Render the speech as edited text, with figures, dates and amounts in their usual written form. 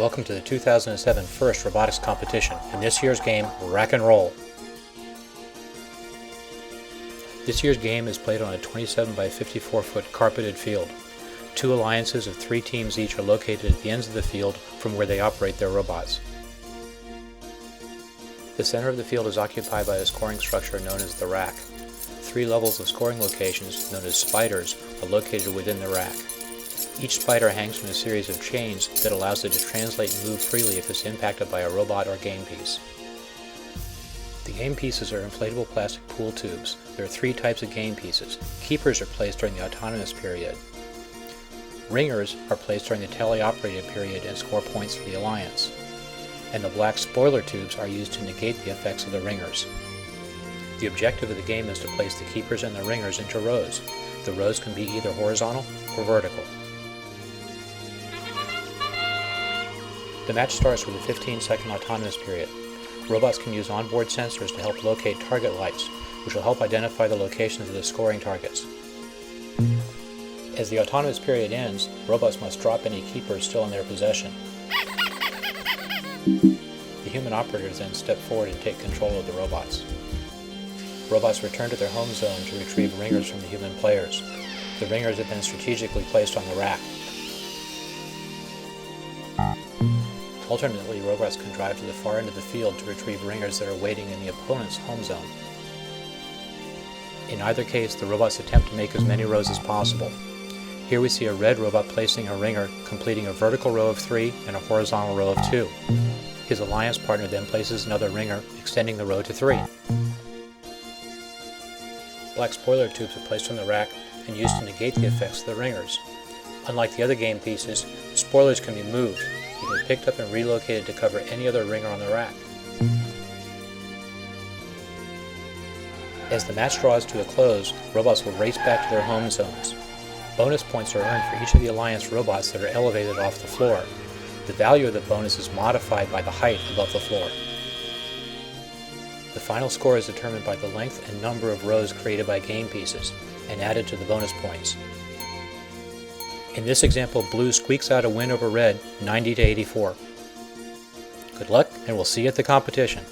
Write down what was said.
Welcome to the 2007 First Robotics Competition, and this year's game, Rack and Roll. This year's game is played on a 27 by 54 foot carpeted field. Two alliances of 3 teams each are located at the ends of the field from where they operate their robots. The center of the field is occupied by a scoring structure known as the rack. 3 levels of scoring locations, known as spiders, are located within the rack. Each spider hangs from a series of chains that allows it to translate and move freely if it's impacted by a robot or game piece. The game pieces are inflatable plastic pool tubes. There are 3 types of game pieces. Keepers are placed during the autonomous period. Ringers are placed during the teleoperated period and score points for the alliance. And the black spoiler tubes are used to negate the effects of the ringers. The objective of the game is to place the keepers and the ringers into rows. The rows can be either horizontal or vertical. The match starts with a 15-second autonomous period. Robots can use onboard sensors to help locate target lights, which will help identify the locations of the scoring targets. As the autonomous period ends, robots must drop any keepers still in their possession. The human operators then step forward and take control of the robots. Robots return to their home zone to retrieve ringers from the human players. The ringers have been strategically placed on the rack. Alternately, robots can drive to the far end of the field to retrieve ringers that are waiting in the opponent's home zone. In either case, the robots attempt to make as many rows as possible. Here we see a red robot placing a ringer, completing a vertical row of 3 and a horizontal row of 2. His alliance partner then places another ringer, extending the row to 3. Black spoiler tubes are placed on the rack and used to negate the effects of the ringers. Unlike the other game pieces, spoilers can be moved. You can be picked up and relocated to cover any other ringer on the rack. As the match draws to a close, robots will race back to their home zones. Bonus points are earned for each of the Alliance robots that are elevated off the floor. The value of the bonus is modified by the height above the floor. The final score is determined by the length and number of rows created by game pieces, and added to the bonus points. In this example, blue squeaks out a win over red, 90 to 84. Good luck, and we'll see you at the competition.